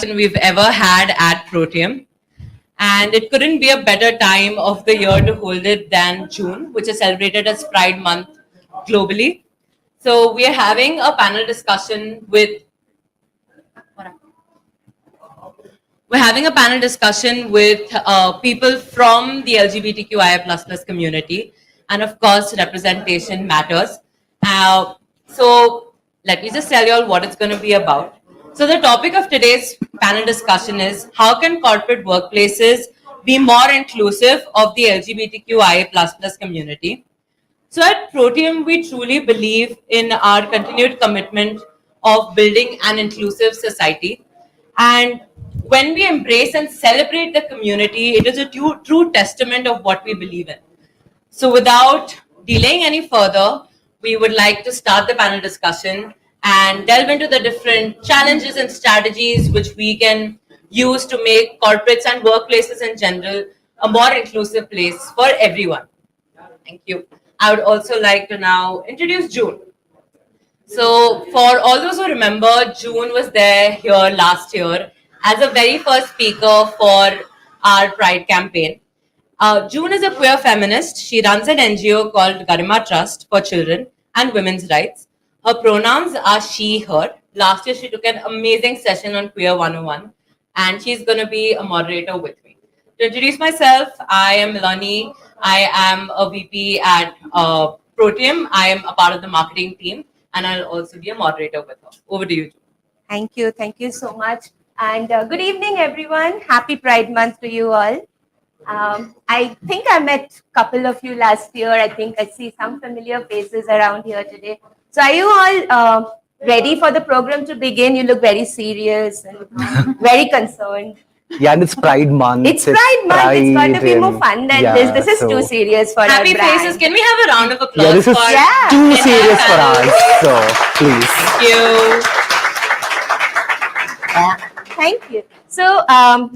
we've ever had at Protium. And it couldn't be a better time of the year to hold it than June, which is celebrated as Pride Month globally. So we are having a panel discussion with people from the LGBTQIA++ community, and of course, representation matters. So let me just tell you all what it's going to be about. So the topic of today's panel discussion is how can corporate workplaces be more inclusive of the LGBTQIA++ community? So at Protium, we truly believe in our continued commitment of building an inclusive society. And when we embrace and celebrate the community, it is a true testament of what we believe in. So without delaying any further, we would like to start the panel discussion and delve into the different challenges and strategies which we can use to make corporates and workplaces in general a more inclusive place for everyone. Thank you. I would also like to now introduce June. So for all those who remember, June was there here last year as a very first speaker for our Pride campaign. June is a queer feminist. She runs an NGO called Garima Trust for Children and Women's Rights. Her pronouns are she, her. Last year, she took an amazing session on Queer 101, and she's going to be a moderator with me. To introduce myself, I am Milani. I am a VP at Protium. I am a part of the marketing team, and I'll also be a moderator with her. Over to you, June. Thank you. Thank you so much. And good evening, everyone. Happy Pride Month to you all. I think I met a couple of you last year. I think I see some familiar faces around here today. So are you all ready for the program to begin? You look very serious and very concerned. Yeah, and it's Pride Month. It's Pride Month. It's got to be more fun than this. This is too serious for our Happy brand. faces. Can we have a round of applause? Yeah, this is too serious for us. So please. Thank you. Thank you. So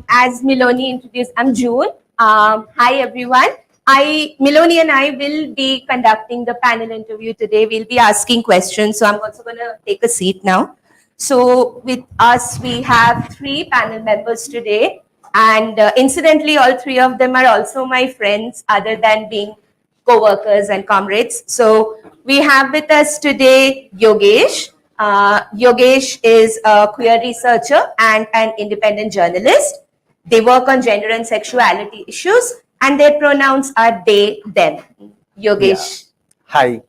as Miloni introduced, I'm June. Hi everyone. Miloni and I will be conducting the panel interview today. We'll be asking questions. So I'm also going to take a seat now. So with us, we have 3 panel members today. And incidentally, all 3 of them are also my friends other than being co-workers and comrades. So we have with us today Yogesh. Yogesh is a queer researcher and an independent journalist. They work on gender and sexuality issues, and their pronouns are they, them. Yogesh. Yeah. Hi.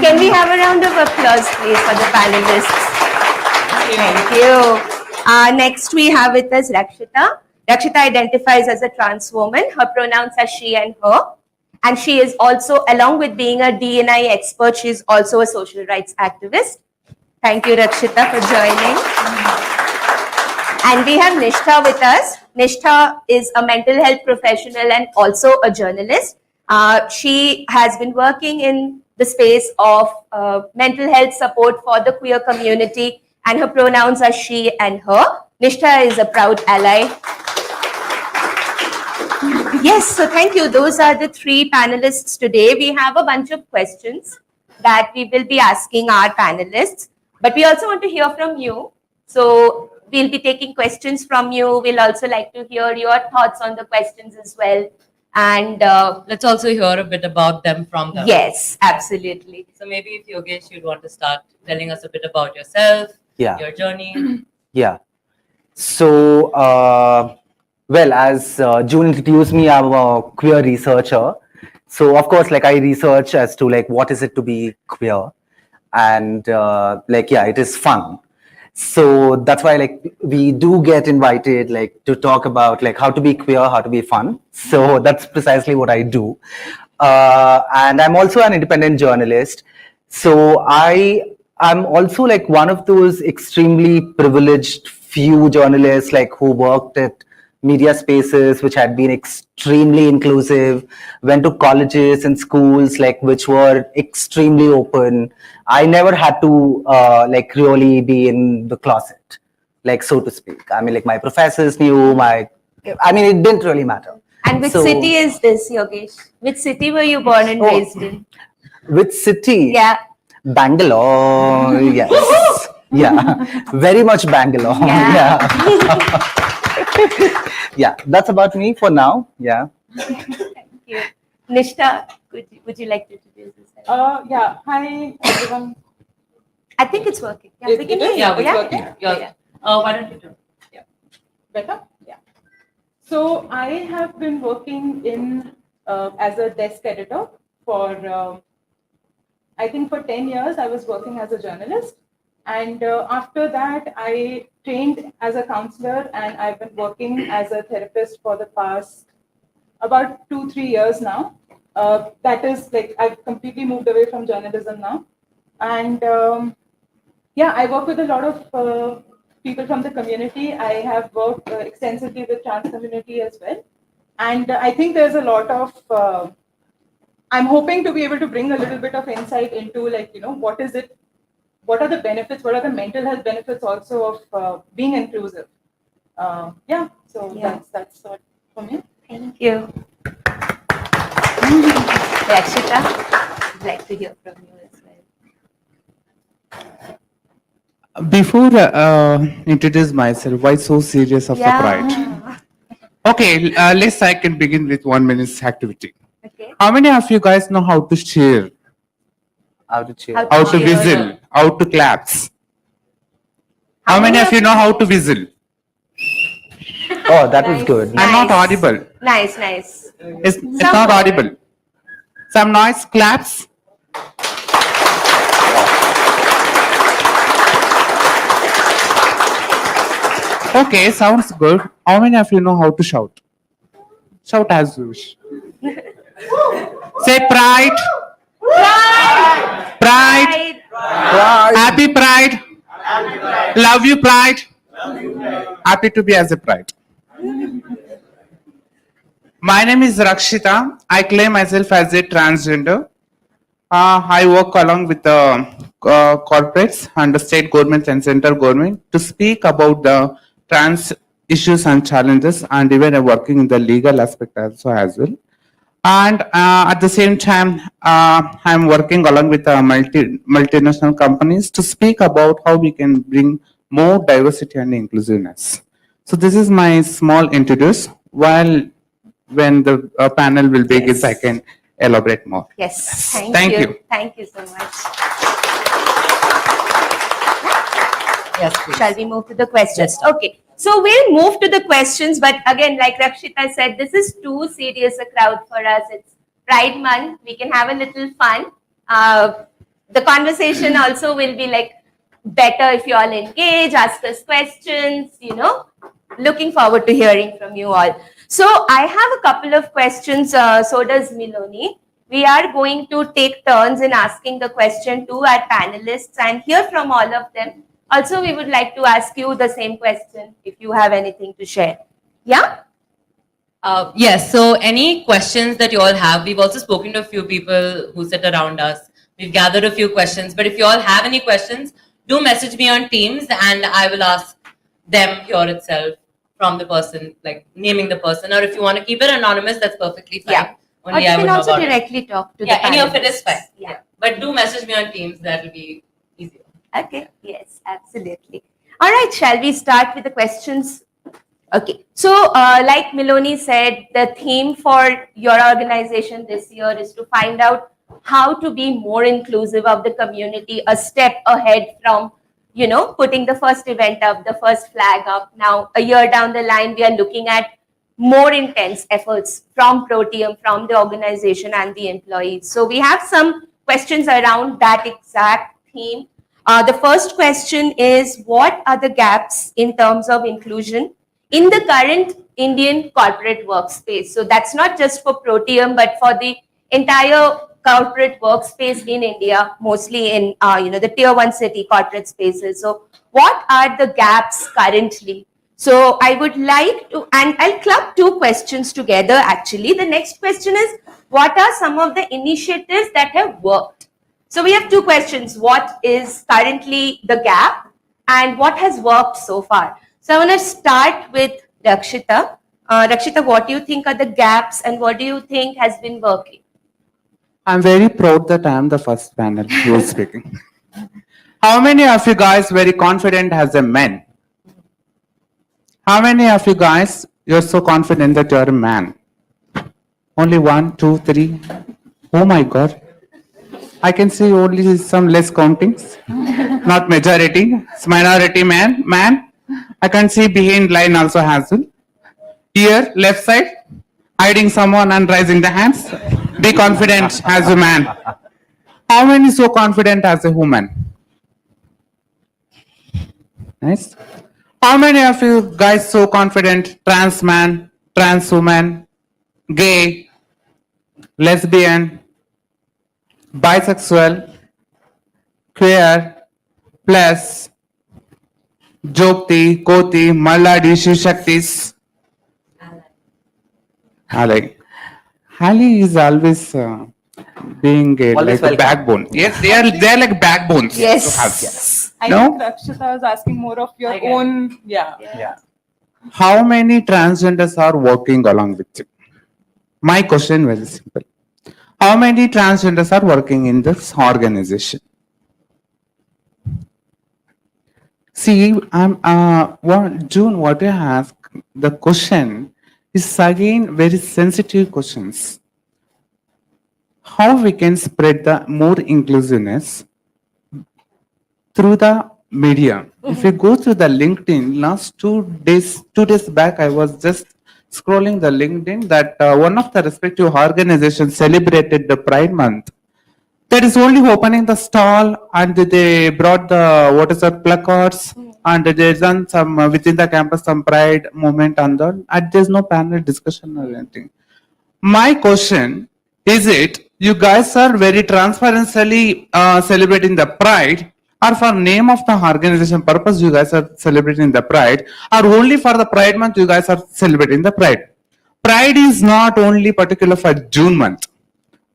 Can we have a round of applause, please, for the panelists? Thank you. Next, we have with us Rakshita. Rakshita identifies as a trans woman. Her pronouns are she and her. And she is also, along with being a D&I expert, she is also a social rights activist. Thank you, Rakshita, for joining. And we have Nishtha with us. Nishtha is a mental health professional and also a journalist. She has been working in the space of mental health support for the queer community, and her pronouns are she and her. Nishtha is a proud ally. Yes, so thank you. Those are the 3 panelists today. We have a bunch of questions that we will be asking our panelists, but we also want to hear from you. So we'll be taking questions from you. We'll also like to hear your thoughts on the questions as well. And let's also hear a bit about them from them. Yes, absolutely. So maybe if Yogesh, you'd want to start telling us a bit about yourself, your journey. Yeah. So, well, as June introduced me, I'm a queer researcher. So, of course, like I research as to like what is it to be queer, and it is fun. So that's why like we do get invited like to talk about like how to be queer, how to be fun. So that's precisely what I do. And I'm also an independent journalist. So I'm also like one of those extremely privileged few journalists like who worked at media spaces which had been extremely inclusive, went to colleges and schools like which were extremely open. I never had to like really be in the closet, like so to speak. I mean, like my professors knew it didn't really matter. And which city is this, Yogesh? Which city were you born and raised in? Which city? Yeah. Bangalore, yes. Yeah, very much Bangalore. Yeah. Yeah, that's about me for now. Yeah. Thank you. Nishta, would you like to introduce yourself? Yeah. Hi, everyone. I think it's working. Yeah, It- we can it is? hear you. Yeah, we It's got working? it. Yeah. Yeah. Why don't you do? Better? Yeah. So I have been working in as a desk editor for I think for 10 years. I was working as a journalist, and after that I trained as a counselor, and I've been working as a therapist for the past about 2-3 years now. That is like I've completely moved away from journalism now, and yeah, I work with a lot of people from the community. I have worked extensively with trans community as well, and I think there's a lot of. I'm hoping to be able to bring a little bit of insight into like what is it, what are the benefits, what are the mental health benefits also of being inclusive. Yeah, so Yeah. that's what for me. Thank you. Rakshita, I'd like to hear from you as well. Before introduce myself, why so serious of the pride? Okay, let's I can begin with 1 minute's activity. Okay. How many of you guys know how to cheer, How to cheer. How how to cheer. whistle, how to claps? How many of you know how to whistle? Oh, that was Nice. good. I'm not Nice. audible. Nice, nice. It's Some not more. audible. Some noise claps. Okay, sounds good. How many of you know how to shout? Shout as you wish. Say pride. Pride. Right. Pride. Happy pride. Love you pride. Happy to be as a pride. My name is Rakshita. I claim myself as a transgender. I work along with the corporates and the state government and central government to speak about the trans issues and challenges, and even working in the legal aspect also as well. And at the same time, I'm working along with multinational companies to speak about how we can bring more diversity and inclusiveness. So this is my small introduce. While when the panel will begin, Yes. I can elaborate more. Yes. Thank, Thank you. you. Thank you so much. Yes, please. Shall we move to the questions? Okay. So we'll move to the questions, but again, like Rakshita said, this is too serious a crowd for us. It's Pride Month. We can have a little fun. The conversation also will be like better if you all engage, ask us questions, Looking forward to hearing from you all. So I have a couple of questions, so does Miloni. We are going to take turns in asking the question to our panelists and hear from all of them. Also, we would like to ask you the same question if you have anything to share. Yeah? Yes, so any questions that you all have, we've also spoken to a few people who sit around us. We've gathered a few questions, but if you all have any questions, do message me on Teams and I will ask them here itself from the person, like naming the person. Or if you want to keep it anonymous, that's perfectly fine. Yeah. Or Only you I can would know also about it. directly talk to Yeah, the any of it panelists. is fine. Yeah. Yeah. But do message me on Teams, that will be easier. Okay, yes, absolutely. All right, shall we start with the questions? Okay, so like Miloni said, the theme for your organization this year is to find out how to be more inclusive of the community, a step ahead from, putting the first event up, the first flag up. Now, a year down the line, we are looking at more intense efforts from Protium, from the organization and the employees. So we have some questions around that exact theme. The first question is, what are the gaps in terms of inclusion in the current Indian corporate workspace? So that's not just for Protium, but for the entire corporate workspace in India, mostly in the tier 1 city corporate spaces. So what are the gaps currently? So I would like to, and I'll club two questions together actually. The next question is, what are some of the initiatives that have worked? So we have two questions. What is currently the gap and what has worked so far? So I want to start with Rakshita. Rakshita, what do you think are the gaps and what do you think has been working? I'm very proud that I am the first panel who is speaking. How many of you guys very confident as a man? How many of you guys you're so confident that you're a man? Only 1, 2, 3. Oh my God. I can see only some less countings. Not majority. It's minority man. Man. I can see behind line also has one. Here, left side, hiding someone and raising the hands. Be confident as a man. How many so confident as a woman? Nice. How many of you guys so confident? Trans man, trans woman, gay, lesbian, bisexual, queer, plus, Jokti, Koti, Malladi, Shivshaktis. Halai. Hali is always being Always like a welcome. backbone. Yes, they are like backbones. Yes. To have. Yes. I No? think Rakshita was asking more of your Again. own, yeah. Yeah. How many transgenders are working along with you? My question very simple. How many transgenders are working in this organization? See, June, what you ask, the question is again very sensitive questions. How we can spread the more inclusiveness through the media. If you go to the LinkedIn, last 2 days back, I was just scrolling the LinkedIn that one of the respective organizations celebrated the Pride Month. That is only opening the stall and they brought the placards and they done some within the campus some pride movement and all. And there's no panel discussion or anything. My question is it you guys are very transparently celebrating the pride or for name of the organization purpose you guys are celebrating the pride or only for the pride month you guys are celebrating the pride? Pride is not only particular for June month.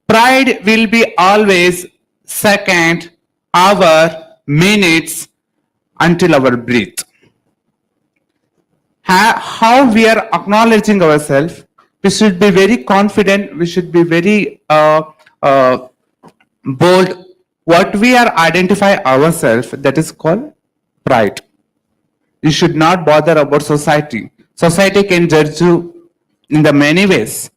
Pride will be always second, hour, minutes until our breath. How we are acknowledging ourselves, we should be very confident, we should be very bold. What we are identify ourselves, that is called pride. You should not bother about society. Society can judge you in the many ways.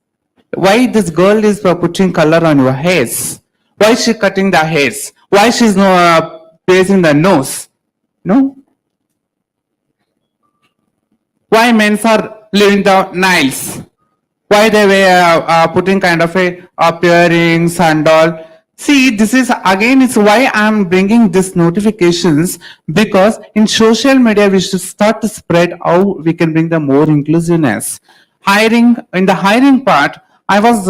Why this girl is putting color on your hairs? Why is she cutting the hairs? Why she's piercing the nose? No? Why men are leaving the nails? Why they were putting kind of a earrings and all? See, this is again, it's why I'm bringing these notifications because in social media we should start to spread how we can bring the more inclusiveness. Hiring, in the hiring part, I was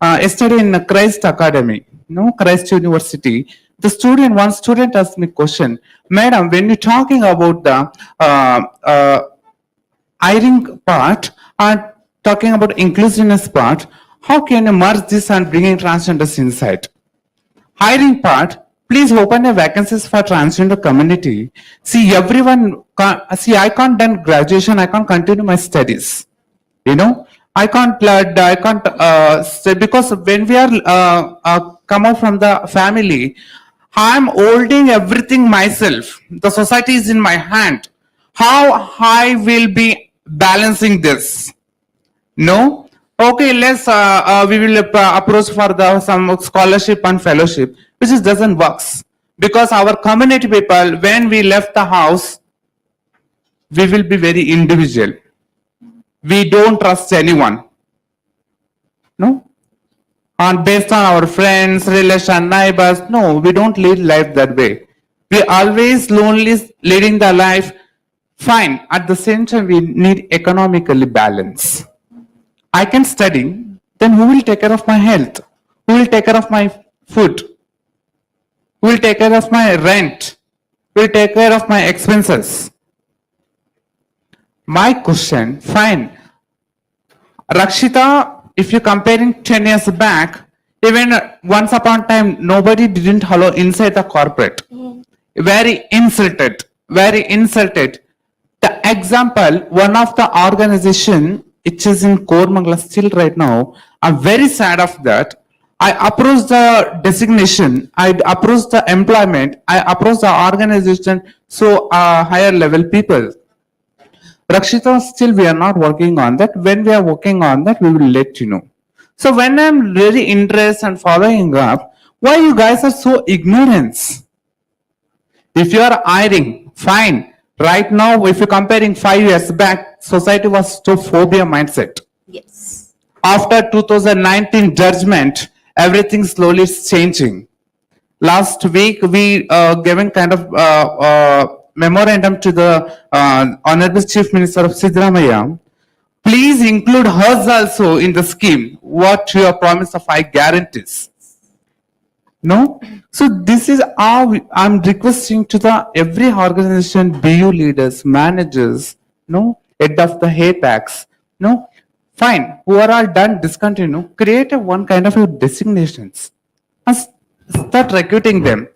yesterday in Christ Academy, Christ University. One student asked me a question, Madam, when you're talking about the hiring part and talking about inclusiveness part, how can you merge this and bringing transgenders inside? Hiring part, please open a vacancies for transgender community. See, everyone, I can't done graduation, I can't continue my studies. I can't say because when we are come out from the family, I'm holding everything myself. The society is in my hand. How I will be balancing this? No? Okay, let's we will approach for some scholarship and fellowship, which doesn't work because our community people, when we left the house, we will be very individual. We don't trust anyone. No? And based on our friends, relation, neighbors, no, we don't lead life that way. We always lonely leading the life. Fine. At the same time, we need economically balance. I can study, then who will take care of my health? Who will take care of my food? Who will take care of my rent? Who will take care of my expenses? My question, fine. Rakshita, if you're comparing 10 years back, even once upon a time, nobody didn't allow inside the corporate. Very insulted, very insulted. The example, one of the organization, which is in Kormangala still right now, I'm very sad of that. I approach the designation, I approach the employment, I approach the organization, so higher level people. Rakshita, still we are not working on that. When we are working on that, we will let you know. So when I'm really interested and following up, why you guys are so ignorant? If you are hiring, fine. Right now, if you're comparing 5 years back, society was to phobia mindset. Yes. After 2019 judgment, everything slowly is changing. Last week, we given kind of memorandum to the Honorable Chief Minister of Sidramaya. Please include hers also in the scheme. What your promise of I guarantees. No, so this is how I'm requesting to the every organization, BU leaders, managers, no, head of the HAPACs, no, fine. Who are all done discontinue, create a one kind of a designations and start recruiting them.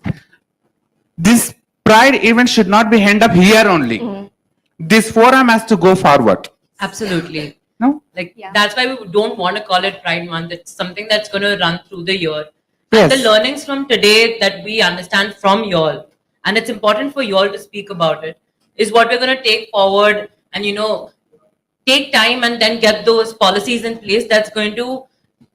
This pride event should not be end up here only. This forum has to go forward. Absolutely. No, Like Yeah. that's why we don't want to call it Pride Month. It's something that's going to run through the year. Yes. And the learnings from today that we understand from y'all, and it's important for y'all to speak about it, is what we're going to take forward and take time and then get those policies in place that's going to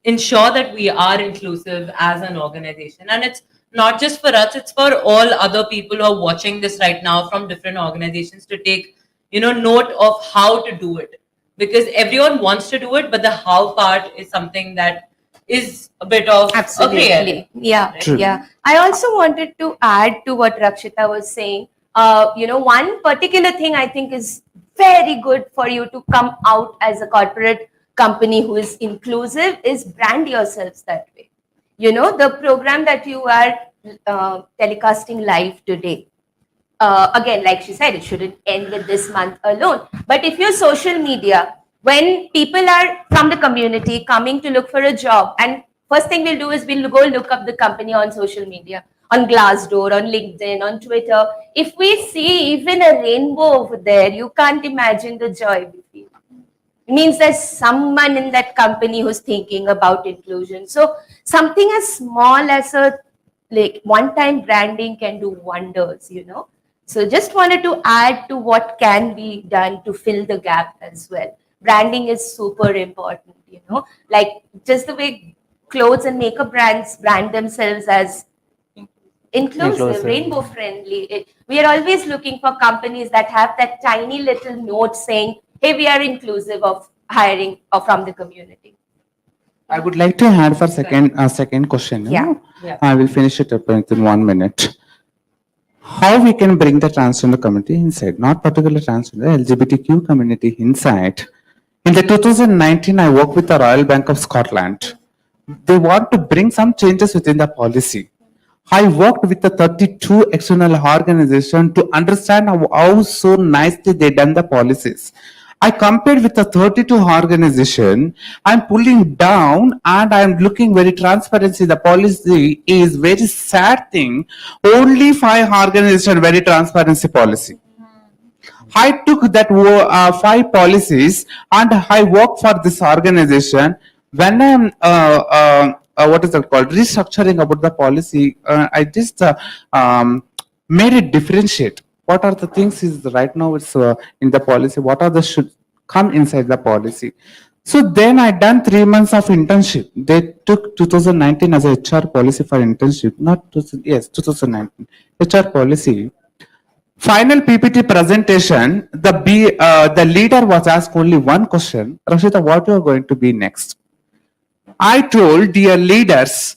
ensure that we are inclusive as an organization. And it's not just for us, it's for all other people who are watching this right now from different organizations to take note of how to do it, because everyone wants to do it, but the how part is something that is a bit of a gray Absolutely. area. Yeah. True. Yeah. I also wanted to add to what Rakshita was saying. One particular thing I think is very good for you to come out as a corporate company who is inclusive is brand yourselves that way. The program that you are telecasting live today. Again, like she said, it shouldn't end with this month alone. But if your social media, when people are from the community coming to look for a job, and first thing we'll do is we'll go look up the company on social media, on Glassdoor, on LinkedIn, on Twitter. If we see even a rainbow over there, you can't imagine the joy we feel. It means there's someone in that company who's thinking about inclusion. So something as small as a one-time branding can do wonders. So just wanted to add to what can be done to fill the gap as well. Branding is super important, like just the way clothes and makeup brands brand themselves as inclusive, rainbow friendly. We are always looking for companies that have that tiny little note saying, hey, we are inclusive of hiring or from the community. I would like to add for second question. Yeah. Yeah. I will finish it up within 1 minute. How we can bring the transgender community inside, not particularly transgender, LGBTQ community inside. In the 2019, I worked with the Royal Bank of Scotland. They want to bring some changes within the policy. I worked with the 32 external organizations to understand how so nicely they done the policies. I compared with the 32 organization. I'm pulling down and I'm looking very transparency. The policy is very sad thing. Only 5 organization very transparency policy. I took that 5 policies and I work for this organization. When I'm what is that called, restructuring about the policy, I just made it differentiate. What are the things is right now it's in the policy? What are the should come inside the policy? So then I done 3 months of internship. They took 2019 as a HR policy for internship, not 2019 HR policy. Final PPT presentation, the leader was asked only one question. Rashida, what you are going to be next? I told, dear leaders,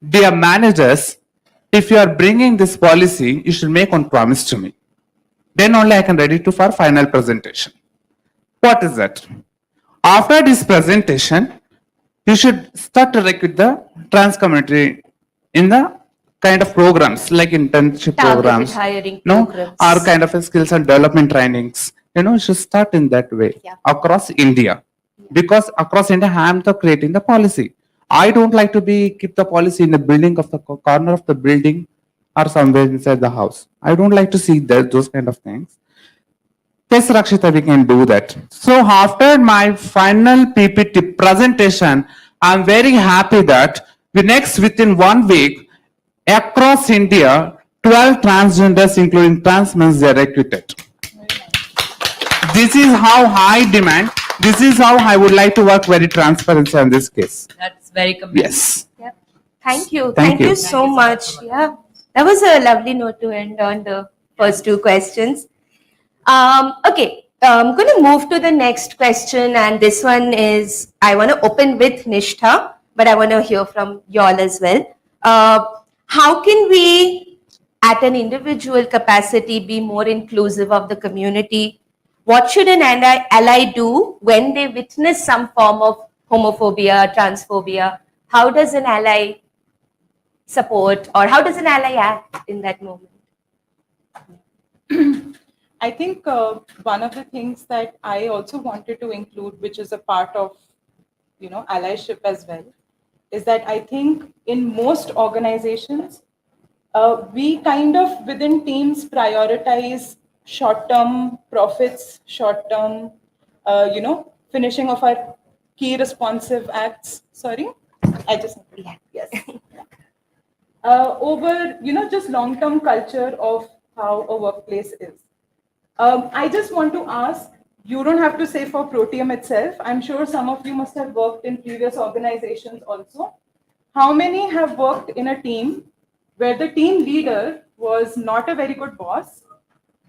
dear managers, if you are bringing this policy, you should make one promise to me. Then only I can ready to for final presentation. What is that? After this presentation, you should start to recruit the trans community in the kind of programs like internship Targeted programs, hiring no, programs. or kind of a skills and development trainings. You should start in that way across India, because across India I am creating the policy. I don't like to keep the policy in the building of the corner of the building or somewhere inside the house. I don't like to see those kind of things. Yes, Rakshita, we can do that. So after my final PPT presentation, I'm very happy that We next, within 1 week, across India, 12 transgenders, including trans men, they are recruited. This is how high demand. This is how I would like to work very transparently on this case. That's very commendable. Yes. Yep. Thank you. Thank Thank you. you so much. Yeah. That was a lovely note to end on the first two questions. Okay. I'm going to move to the next question. And this one is, I want to open with Nishtha, but I want to hear from y'all as well. How can we, at an individual capacity, be more inclusive of the community? What should an ally do when they witness some form of homophobia, transphobia? How does an ally support, or how does an ally act in that moment? I think one of the things that I also wanted to include, which is a part of, allyship as well, is that I think in most organizations, we kind of within teams prioritize short-term profits, short-term, finishing of our key responsive acts. Sorry, I just yes. Over just long-term culture of how a workplace is. I just want to ask, you don't have to say for Protium itself. I'm sure some of you must have worked in previous organizations also. How many have worked in a team where the team leader was not a very good boss,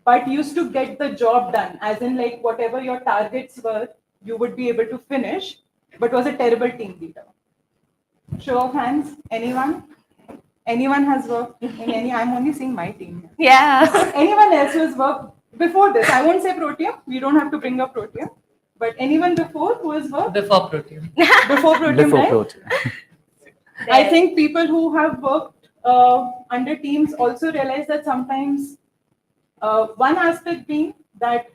but used to get the job done, as in like whatever your targets were, you would be able to finish, but was a terrible team leader? Show of hands, anyone? Anyone has worked in any? I'm only seeing my team. Yeah. Anyone else who has worked before this? I won't say Protium. We don't have to bring up Protium. But anyone before who has worked? Before Protium. Before Protium, Before right? Protium. I think people who have worked under teams also realize that sometimes one aspect being that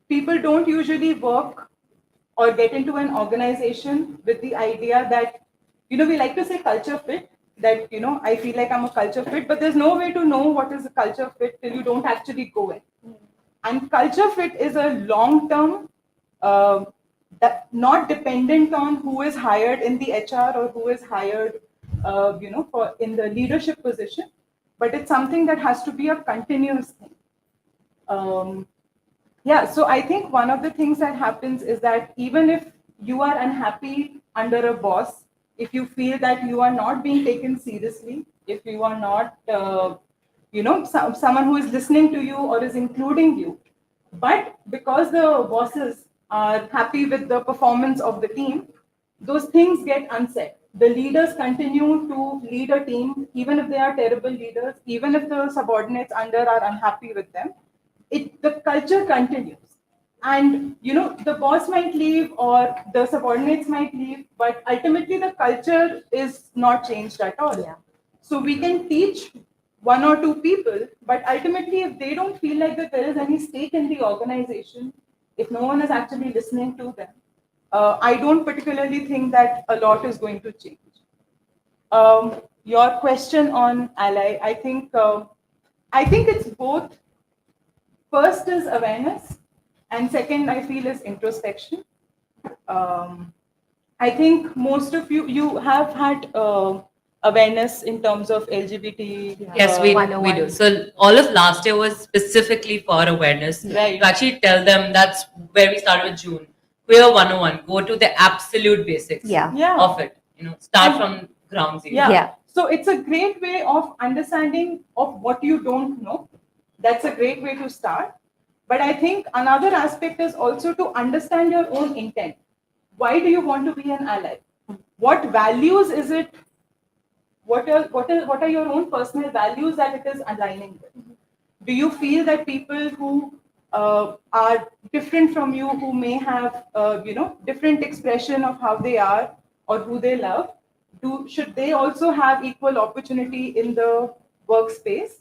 people don't usually work or get into an organization with the idea that, we like to say culture fit, that, I feel like I'm a culture fit, but there's no way to know what is a culture fit till you don't actually go in. And culture fit is a long-term, not dependent on who is hired in the HR or who is hired, for in the leadership position, but it's something that has to be a continuous thing. So I think one of the things that happens is that even if you are unhappy under a boss, if you feel that you are not being taken seriously, if you are not, someone who is listening to you or is including you, but because the bosses are happy with the performance of the team, those things get unsaid. The leaders continue to lead a team, even if they are terrible leaders, even if the subordinates under are unhappy with them. The culture continues. And the boss might leave or the subordinates might leave, but ultimately the culture is not changed at all. Yeah. So we can teach one or two people, but ultimately if they don't feel like that there is any stake in the organization, if no one is actually listening to them, I don't particularly think that a lot is going to change. Your question on ally, I think it's both. First is awareness, and second, I feel, is introspection. I think most of you have had awareness in terms of LGBT. Yes, we 101. do. So all of last year was specifically for awareness. Right. To actually tell them, that's where we started with June. Queer 101, go to the absolute basics Yeah. of it. Start from ground zero. Yeah. So it's a great way of understanding of what you don't know. That's a great way to start. But I think another aspect is also to understand your own intent. Why do you want to be an ally? What values is it? What are your own personal values that it is aligning with? Do you feel that people who are different from you, who may have different expression of how they are or who they love, should they also have equal opportunity in the workspace?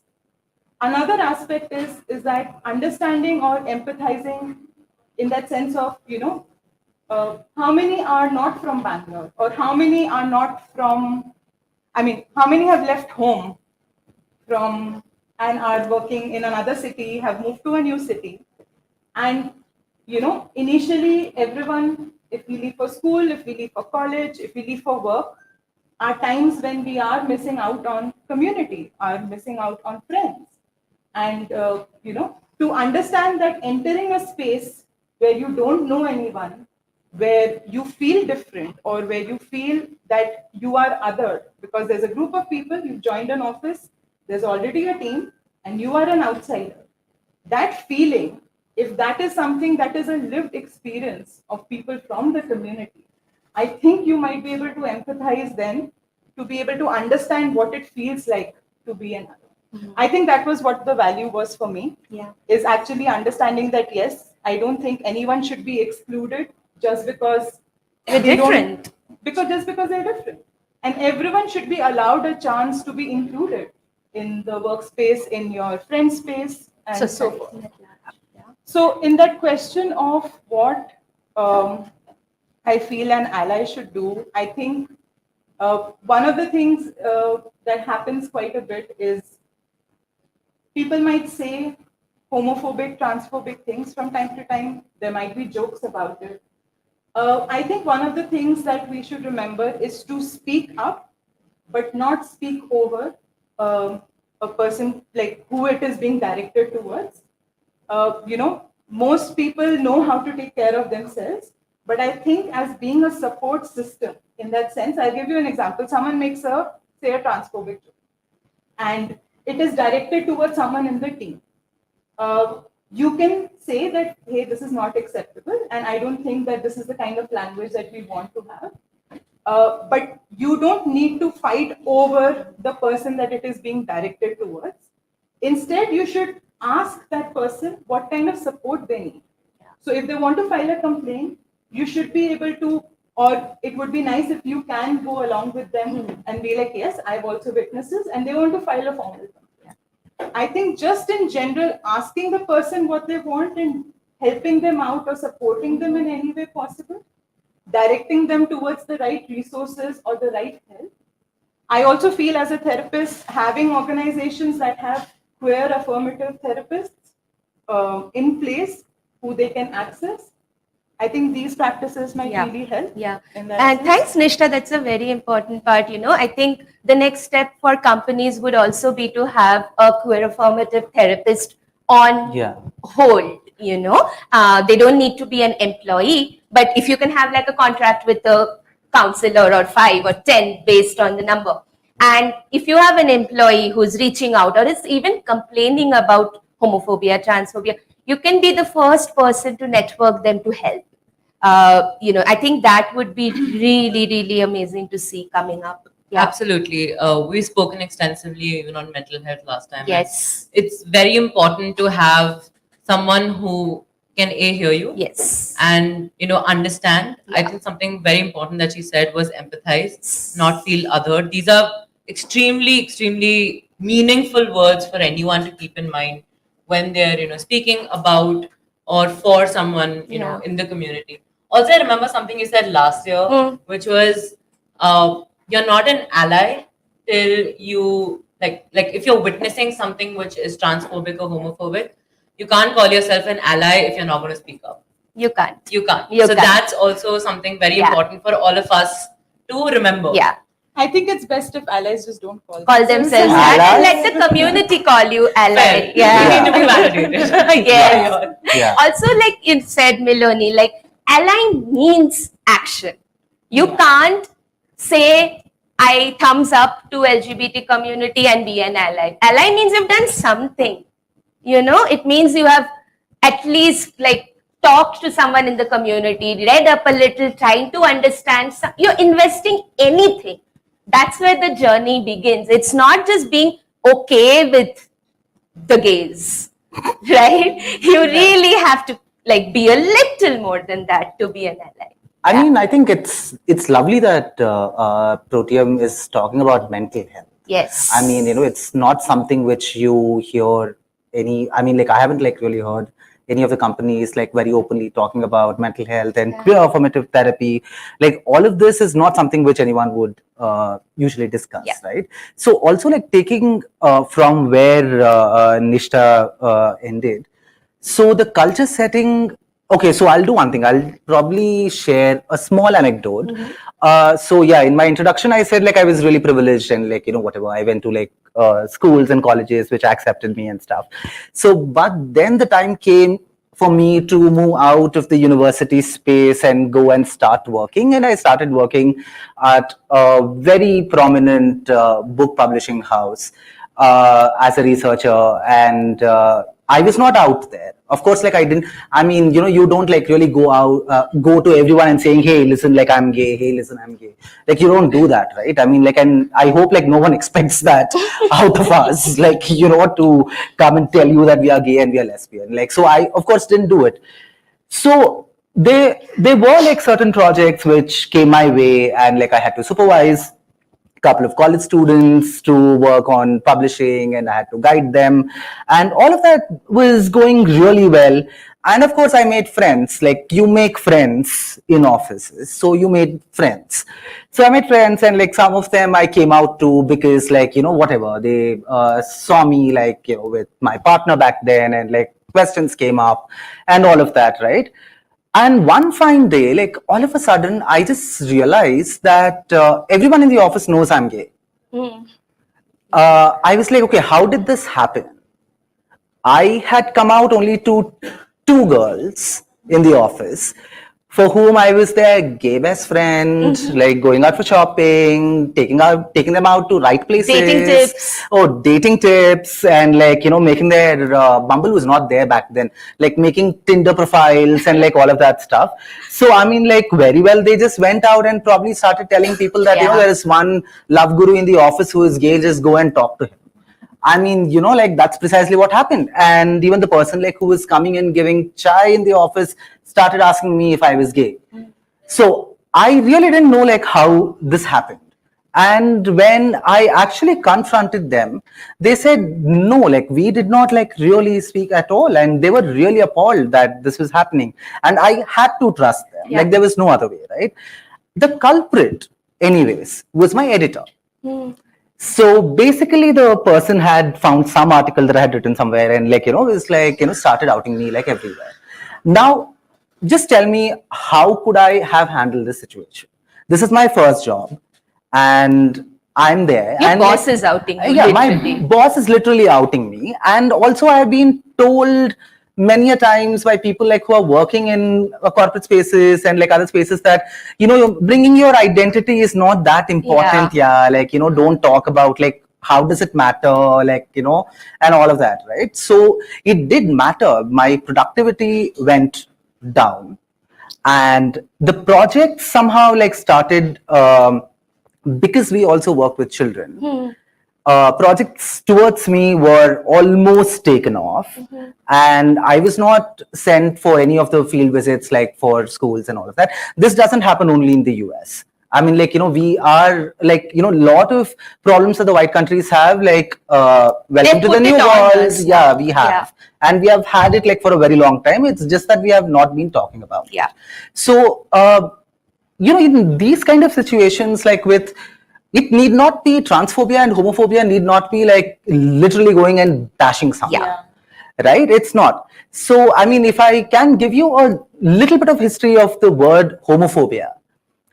Another aspect is that understanding or empathizing in that sense of how many are not from Bangalore, or how many are not from, how many have left home from and are working in another city, have moved to a new city. And initially everyone, if we leave for school, if we leave for college, if we leave for work, are times when we are missing out on community, are missing out on friends. And, to understand that entering a space where you don't know anyone, where you feel different, or where you feel that you are other, because there's a group of people, you've joined an office, there's already a team, and you are an outsider. That feeling, if that is something that is a lived experience of people from the community, I think you might be able to empathize then, to be able to understand what it feels like to be an other. I think that was what the value was for me. Yeah. Is actually understanding that yes, I don't think anyone should be excluded just because You're they don't- different. because they're different, and everyone should be allowed a chance to be included in the workspace, in your friend space, and so Society forth. at large. Yeah. So, in that question of what I feel an ally should do, I think one of the things that happens quite a bit is people might say homophobic, transphobic things from time to time. There might be jokes about it. I think one of the things that we should remember is to speak up, but not speak over a person, like who it is being directed towards. Most people know how to take care of themselves, but I think as being a support system in that sense, I'll give you an example. Someone makes say a transphobic joke, and it is directed towards someone in the team. You can say that, hey, this is not acceptable, and I don't think that this is the kind of language that we want to have. But you don't need to fight over the person that it is being directed towards. Instead, you should ask that person what kind of support they need. So if they want to file a complaint, you should be able to, or it would be nice if you can go along with them and be like, yes, I've also witnessed this, and they want to file a formal complaint. I think just in general, asking the person what they want and helping them out or supporting them in any way possible, directing them towards the right resources or the right help. I also feel as a therapist, having organizations that have queer affirmative therapists in place who they can access, I think these practices might Yeah. really help. Yeah. in that And sense. thanks, Nishta. That's a very important part. I think the next step for companies would also be to have a queer affirmative therapist on Yeah. hold. They don't need to be an employee, but if you can have like a contract with a counselor or 5 or 10 based on the number. And if you have an employee who's reaching out or is even complaining about homophobia, transphobia, you can be the first person to network them to help. I think that would be really, really amazing to see coming up. Yeah. Absolutely. We've spoken extensively even on mental health last time. Yes. It's very important to have someone who can hear you Yes. and understand. I Yeah. think something very important that she said was empathize, not feel other. These are extremely meaningful words for anyone to keep in mind when they're speaking about or for someone Yeah. in the community. Also, I remember something you said last year, which was you're not an ally till you like if you're witnessing something which is transphobic or homophobic, you can't call yourself an ally if you're not going to speak up. You can't. You can't. You So can't. that's also something very Yeah. important for all of us to remember. Yeah. I think it's best if allies just don't Call themselves that and let the community call you ally. Fair. Yeah. We need to be validated. Yes. Yeah. Also, like you said, Miloni, like ally means action. You Yeah. can't say I thumbs up to LGBT community and be an ally. Ally means you've done something. It means you have at least like talked to someone in the community, read up a little, trying to understand. You're investing anything. That's where the journey begins. It's not just being okay with the gays, right? You really have to like be a little more than that to be an ally. I mean, I think it's lovely that Protium is talking about mental health. Yes. I mean, it's not something which you hear I mean, like I haven't like really heard any of the companies like very openly talking about mental health and queer affirmative therapy. Like all of this is not something which anyone would usually discuss, right? So also like taking from where Nishta ended. So the culture setting Okay, so I'll do one thing. I'll probably share a small anecdote. So yeah, in my introduction, I said like I was really privileged and like, whatever. I went to like schools and colleges which accepted me and stuff. So, but then the time came for me to move out of the university space and go and start working. And I started working at a very prominent book publishing house as a researcher. And I was not out there. Of course, like I didn't, I mean, you don't like really go out, go to everyone and saying, hey, listen, like I'm gay. Hey, listen, I'm gay. Like you don't do that, right? I mean, like, and I hope like no one expects that out of us, like, to come and tell you that we are gay and we are lesbian. Like, so I, of course, didn't do it. So they were like certain projects which came my way and like I had to supervise couple of college students to work on publishing and I had to guide them and all of that was going really well. And of course I made friends, like you make friends in offices, so you made friends. So I made friends and like some of them I came out to because like whatever, they saw me like with my partner back then and like questions came up and all of that, right? And one fine day, like all of a sudden, I just realized that everyone in the office knows I'm gay. I was like, okay, how did this happen? I had come out only to two girls in the office for whom I was their gay best friend, like going out for shopping, taking them out to right places, Dating tips. Dating tips, and like making their Bumble was not there back then, like making Tinder profiles and like all of that stuff. So I mean, like very well, they just went out and probably started telling people that there is one love guru in the office who is gay, just go and talk to him. I mean, like that's precisely what happened. And even the person like who was coming in giving chai in the office started asking me if I was gay. So I really didn't know like how this happened. And when I actually confronted them, they said, no, like we did not like really speak at all. And they were really appalled that this was happening. And I had to trust them. Like there was no other way, right? The culprit, anyways, was my editor. So basically the person had found some article that I had written somewhere and like, was like, started outing me like everywhere. Now, just tell me, how could I have handled this situation? This is my first job and I'm there. Your and boss is outing you. Yeah, literally. my boss is literally outing me. And also I've been told many a times by people like who are working in corporate spaces and like other spaces that bringing your identity is not that important. Like don't talk about like how does it matter, like and all of that, right? So it did matter. My productivity went down and the project somehow like started because we also work with children. Projects towards me were almost taken off and I was not sent for any of the field visits like for schools and all of that. This doesn't happen only in the US. I mean, like, we are like, a lot of problems that the white countries have, like, welcome to the new world. Yeah, we have. Yeah. And we have had it like for a very long time. It's just that we have not been talking about it. Yeah. So, in these kind of situations, like with, it need not be transphobia and homophobia need not be like literally going and bashing someone. Yeah. Right? It's not. So, I mean, if I can give you a little bit of history of the word homophobia,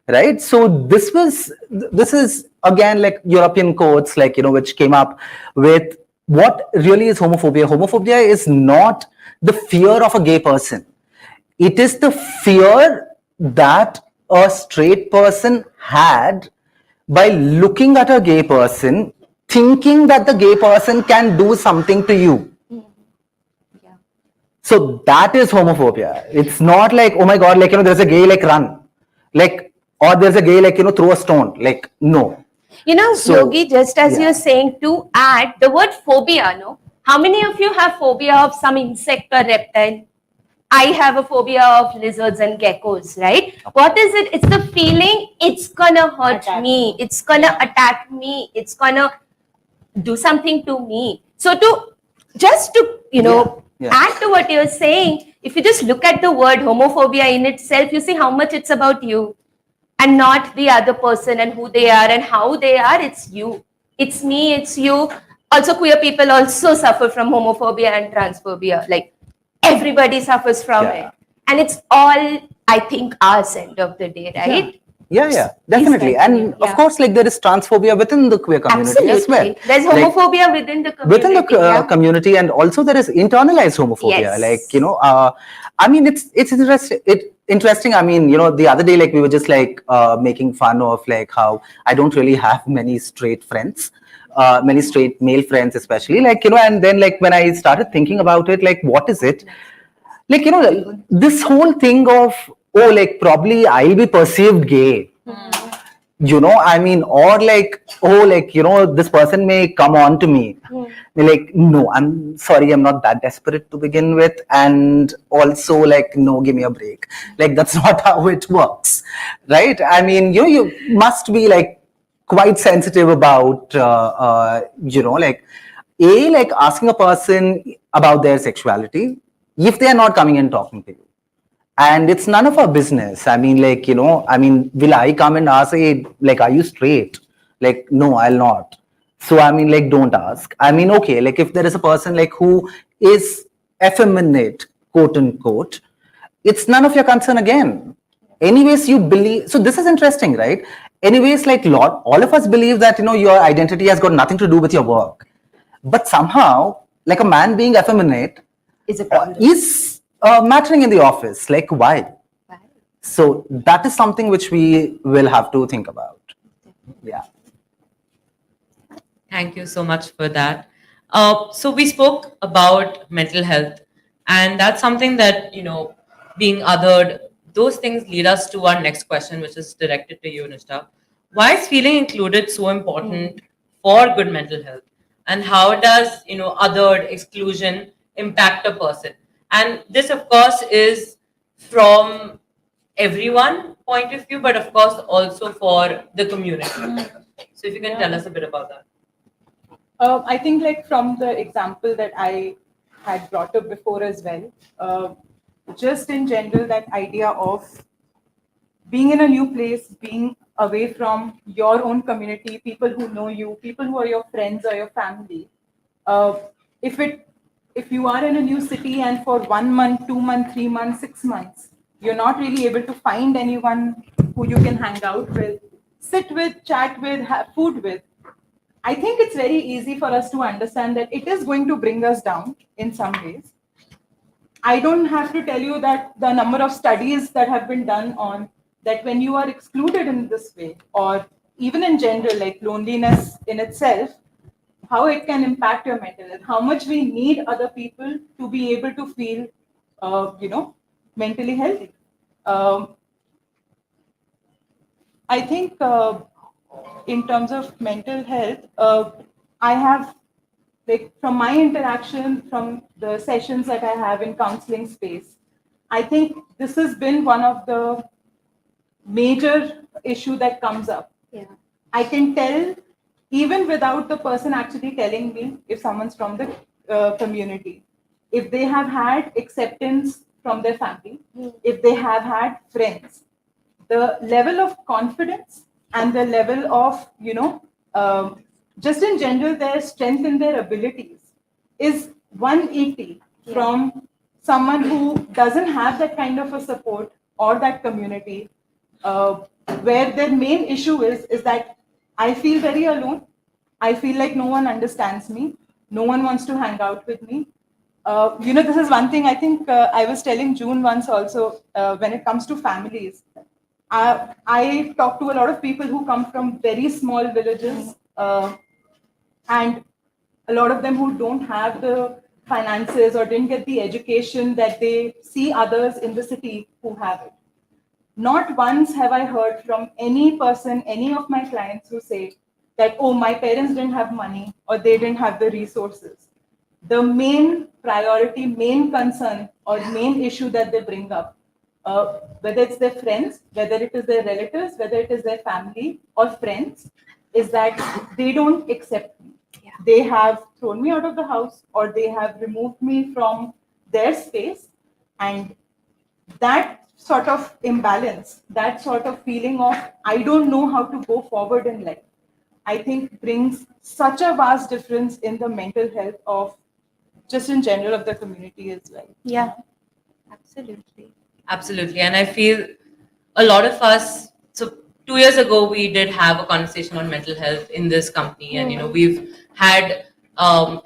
right? So this is again like European quotes, like, which came up with what really is homophobia. Homophobia is not the fear of a gay person. It is the fear that a straight person had by looking at a gay person, thinking that the gay person can do something to you. Yeah. So that is homophobia. It's not like, oh my God, like, there's a gay, like, run. Like, or there's a gay, like, throw a stone. Like, no. Yogi, just as you're saying, to add the word phobia, no? How many of you have phobia of some insect or reptile? I have a phobia of lizards and geckos, right? What is it? It's the feeling it's gonna hurt me. It's gonna attack me. It's gonna do something to me. So add to what you're saying, if you just look at the word homophobia in itself, you see how much it's about you and not the other person and who they are and how they are. It's you. It's me. It's you. Also, queer people also suffer from homophobia and transphobia. Like, everybody suffers from it. and it's all, I think, ours end of the day, right? Yeah, Please definitely. continue. And Yeah. of course, like there is transphobia within the queer community as well. Absolutely. There's Like, homophobia within the community. within the yeah. community, and also there is internalized homophobia. Yes. Like, I mean, it's interesting. I mean, the other day, like we were just like making fun of like how I don't really have many straight friends. Many straight male friends, especially, like, and then like when I started thinking about it, like, what is it? Like, this whole thing of, oh, like, probably I'll be perceived gay, I mean, or like, oh, like, this person may come on to me. Like, no, I'm sorry, I'm not that desperate to begin with. And also, like, no, give me a break. Like, that's not how it works, right? I mean, you must be like quite sensitive about, like, like asking a person about their sexuality if they are not coming and talking to you. And it's none of our business. I mean, like, I mean, will I come and ask, hey, like, are you straight? Like, no, I'll not. So, I mean, like, don't ask. I mean, okay, like, if there is a person like who is effeminate, quote unquote, it's none of your concern again. Anyways, you believe, so this is interesting, right? Anyways, like, all of us believe that, your identity has got nothing to do with your work. But somehow, like, a man being effeminate Is a problem. is mattering in the office. Like, why? So that is something which we will have to think about. Yeah. Thank you so much for that. So we spoke about mental health, and that's something that, being othered, those things lead us to our next question, which is directed to you, Nishta. Why is feeling included so important for good mental health? And how does, othered exclusion impact a person? And this, of course, is from everyone point of view, but of course also for the community. So if you can tell us a bit about that. I think, like, from the example that I had brought up before as well, just in general, that idea of being in a new place, being away from your own community, people who know you, people who are your friends or your family. Uh, if it, if you are in a new city and for 1 month, 2 months, 3 months, 6 months, you're not really able to find anyone who you can hang out with, sit with, chat with, have food with, I think it's very easy for us to understand that it is going to bring us down in some ways. I don't have to tell you that the number of studies that have been done on that when you are excluded in this way, or even in general, like loneliness in itself, how it can impact your mental health, how much we need other people to be able to feel, mentally healthy. Um, I think in terms of mental health, I have, like, from my interaction, from the sessions that I have in counseling space, I think this has been one of the major issue that comes up. Yeah. I can tell even without the person actually telling me if someone's from the community, if they have had acceptance from their family, if they have had friends, the level of confidence and the level of, just in general, their strength in their abilities is 180 from someone who doesn't have that kind of a support or that community, where their main issue is that I feel very alone. I feel like no one understands me. No one wants to hang out with me. This is one thing I think I was telling June once also, when it comes to families. I talk to a lot of people who come from very small villages, and a lot of them who don't have the finances or didn't get the education that they see others in the city who have it. Not once have I heard from any person, any of my clients who say that, oh, my parents didn't have money or they didn't have the resources. The main priority, main concern, or main issue that they bring up, whether it's their friends, whether it is their relatives, whether it is their family or friends, is that they don't accept me. Yeah. They have thrown me out of the house or they have removed me from their space. And that sort of imbalance, that sort of feeling of I don't know how to go forward in life, I think brings such a vast difference in the mental health of just in general of the community as well. Yeah, absolutely. Absolutely. And I feel a lot of us, so 2 years ago, we did have a conversation on mental health in this company. And, we've had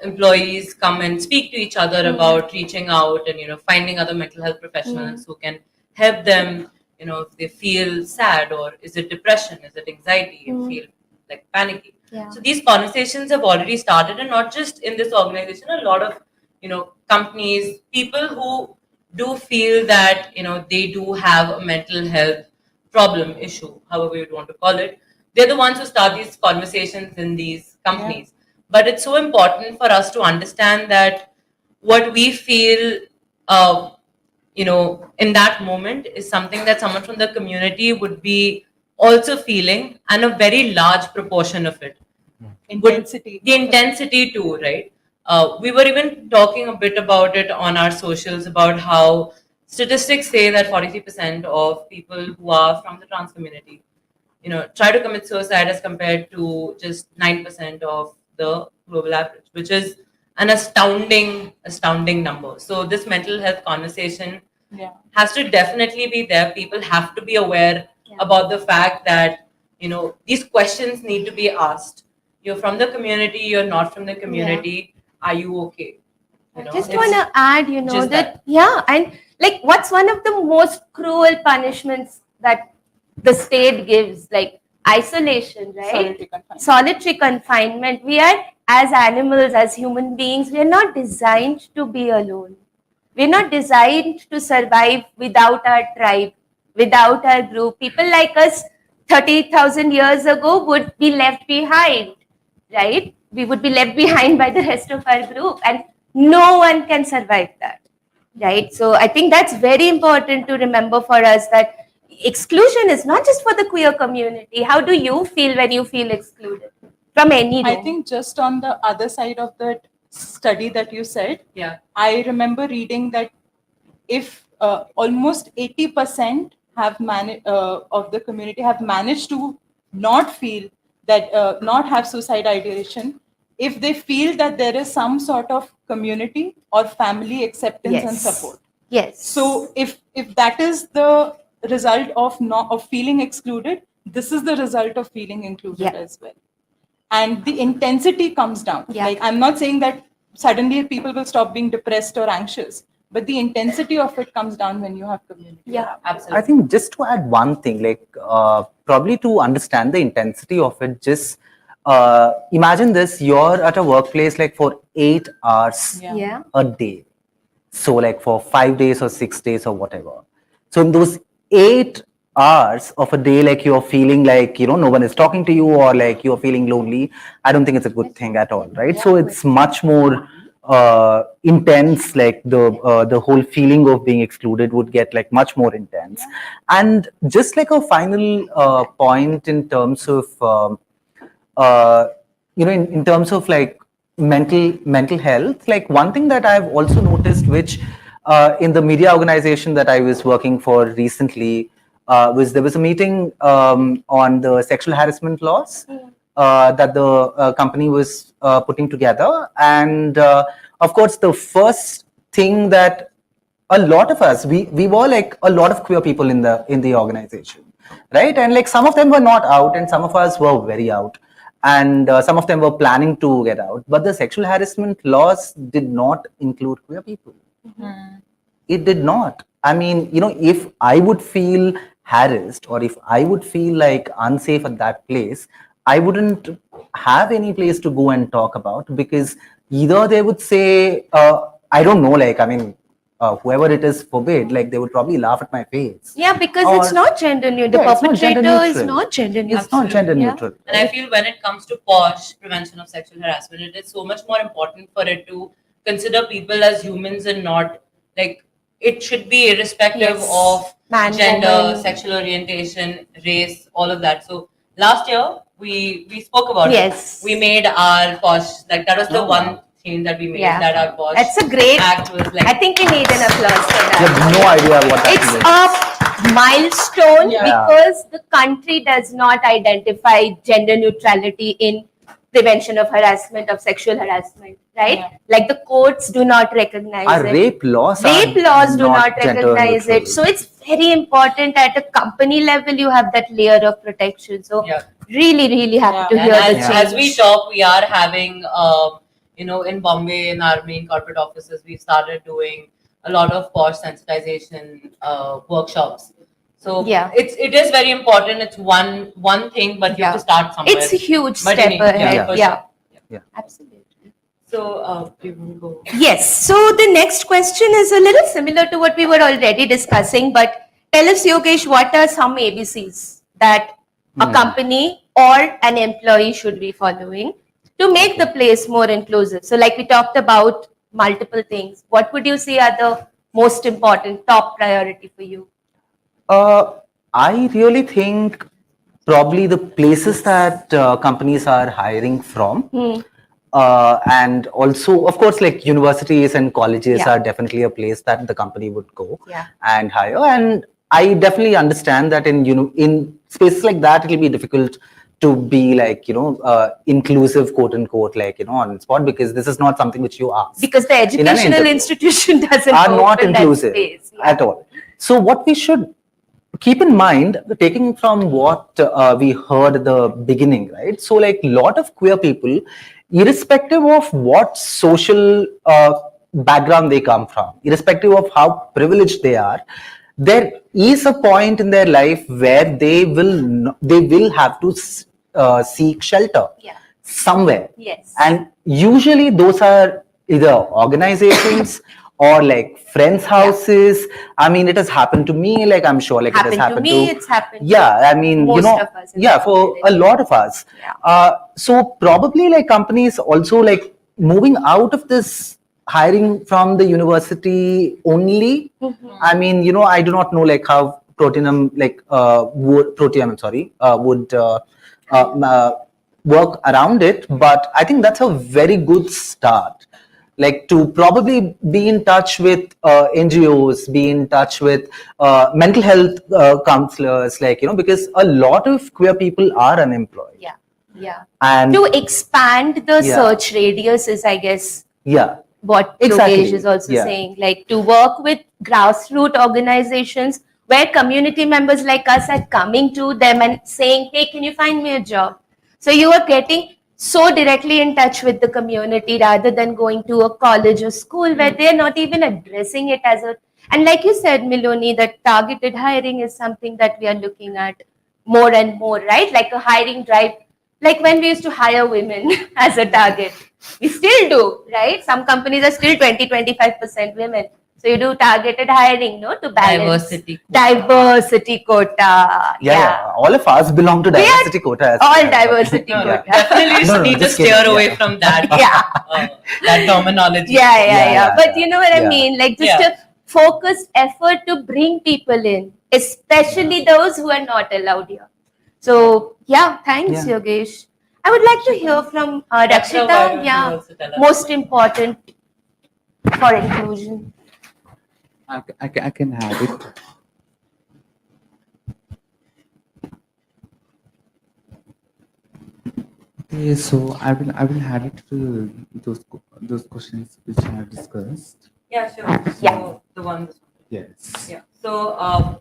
employees come and speak to each other about reaching out and, finding other mental health professionals who can help them, if they feel sad, or is it depression, is it anxiety, you feel like panicky. Yeah. So these conversations have already started, and not just in this organization, a lot of, companies, people who do feel that they do have a mental health problem, issue, however you want to call it. They're the ones who start these conversations in these companies. But it's so important for us to understand that what we feel in that moment is something that someone from the community would be also feeling, and a very large proportion of it Intensity. the intensity too, right? We were even talking a bit about it on our socials, about how statistics say that 43% of people who are from the trans community, try to commit suicide as compared to just 9% of the global average, which is an astounding number. So this mental health conversation has to definitely be there. People have to be aware about the fact that, these questions need to be asked. You're from the community, you're not from the community. Are you okay? I just it's want to add, just that, and like, what's one of the most cruel punishments that the state gives? Like isolation, right? Solitary confinement. Solitary confinement. We are, as animals, as human beings, we are not designed to be alone. We're not designed to survive without our tribe, without our group. People like us 30,000 years ago would be left behind, right? We would be left behind by the rest of our group, and no one can survive that, right? So I think that's very important to remember for us, that exclusion is not just for the queer community. How do you feel when you feel excluded from any room? I think just on the other side of the study that you said, I remember reading that if almost 80% have of the community have managed to not feel that, not have suicide ideation, if they feel that there is some sort of community or family acceptance and support. Yes. So if that is the result of feeling excluded, this is the result of feeling included as well. And the intensity comes down. Like, I'm not saying that suddenly people will stop being depressed or anxious, but the intensity of it comes down when you have community. Yeah, absolutely. I think just to add one thing, like probably to understand the intensity of it, just imagine this: you're at a workplace like for 8 hours a day. So like for 5 days or 6 days or whatever. So in those 8 hours of a day, like you're feeling like, no one is talking to you, or like you're feeling lonely. I don't think it's a good thing at all, right? So it's much more intense. Like the whole feeling of being excluded would get like much more intense. And just like a final point in terms of in terms of like mental health, like one thing that I've also noticed, which in the media organization that I was working for recently, was there was a meeting on the sexual harassment laws that the company was putting together. And of course, the first thing that a lot of us, we were like a lot of queer people in the organization, right? And like some of them were not out, and some of us were very out, and some of them were planning to get out. But the sexual harassment laws did not include queer people. It did not. I mean, if I would feel harassed, or if I would feel like unsafe at that place, I wouldn't have any place to go and talk about, because either they would say, I don't know, like, I mean, whoever it is forbid, like they would probably laugh at my face. Yeah, because it's not gender neutral. The perpetrator is not gender neutral. It's not gender neutral. And I feel when it comes to POSH, prevention of sexual harassment, it is so much more important for it to consider people as humans, and not like, it should be irrespective of gender, woman, sexual orientation, race, all of that. So last year we spoke about it. We made our POSH, like that was the one thing that we made, that our POSH That's a great act was like, I think we need an applause for that. You have no idea what that It's is. a milestone because the country does not identify gender neutrality in prevention of harassment, of sexual harassment, right? Yeah. Like the courts do not recognize Our it. rape laws Rape laws do not gender recognize it. neutral. So it's very important at a company level, you have that layer of protection. So Yeah. really, really happy Yeah. to And hear the as, change. as we talk, we are having, in Bombay, in our main corporate offices, we've started doing a lot of posh sensitization workshops. So Yeah. it is very important. It's one thing, but you have to start somewhere. It's a huge But you step need- ahead. for Yeah. sure. Absolutely. So we will go. Yes. So the next question is a little similar to what we were already discussing, but tell us, Yogesh, what are some ABCs that a company or an employee should be following to make the place more inclusive? So, like we talked about multiple things, what would you say are the most important top priority for you? I really think probably the places that companies are hiring from. And also, of course, like universities and colleges Yeah. are definitely a place that the company would go Yeah. and hire. And I definitely understand that in spaces like that, it'll be difficult to be like inclusive, quote unquote, like on spot, because this is not something which you ask. Because the in an educational interview. institution doesn't Are not open that inclusive space. Yeah. at all. So what we should keep in mind, taking from what we heard at the beginning, right? So like a lot of queer people, irrespective of what social background they come from, irrespective of how privileged they are, there is a point in their life where they will have to seek shelter Yeah. somewhere. Yes. And usually those are either organizations or like friends' houses. I mean, it has happened to me, like I'm sure like it has happened me, it's happened yeah, to I mean, most of us in yeah, the for a community. lot of us. Yeah. So probably like companies also like moving out of this hiring from the university only. I mean, I do not know like how Protium would work around it, but I think that's a very good start. Like to probably be in touch with NGOs, be in touch with mental health counselors, like because a lot of queer people are unemployed. Yeah. Yeah. And To expand the Yeah. search radius is, I guess, yeah, what Exactly. Yogesh is also Yeah. saying. Like to work with grassroots organizations where community members like us are coming to them and saying, hey, can you find me a job? So you are getting so directly in touch with the community rather than going to a college or school where they're not even addressing it as a. And like you said, Miloni, that targeted hiring is something that we are looking at more and more, right? Like a hiring drive, like when we used to hire women as a target. We still do, right? Some companies are still 20-25% women. So you do targeted hiring, no, to balance Diversity quota. yeah. All of us belong to We are diversity quota. As all well. diversity No, quota. definitely No, no, need to just kidding, steer away yeah. from that. Yeah. That terminology. Yeah. But you know what I Yeah. mean? Like just Yeah. a focused effort to bring people in, especially those who are not allowed here. So yeah, thanks, Yeah. Yogesh. I would like to hear from Rakshita, why Rakshita. don't you Yeah, also tell us most about it? important for inclusion. I can have it. Okay, so I will have it to those questions which I have discussed. Yeah, sure. Yeah. So the one. Yes. Yeah. So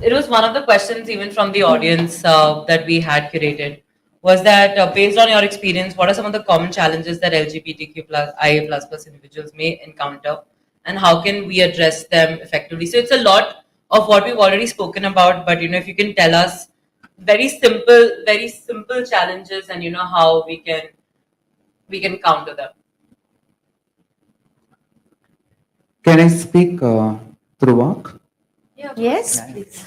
it was one of the questions even from the audience that we had curated was that based on your experience, what are some of the common challenges that LGBTQIA+ individuals may encounter, and how can we address them effectively? So it's a lot of what we've already spoken about, but if you can tell us very simple challenges and how we can counter them. Can I speak through work? Yes, please.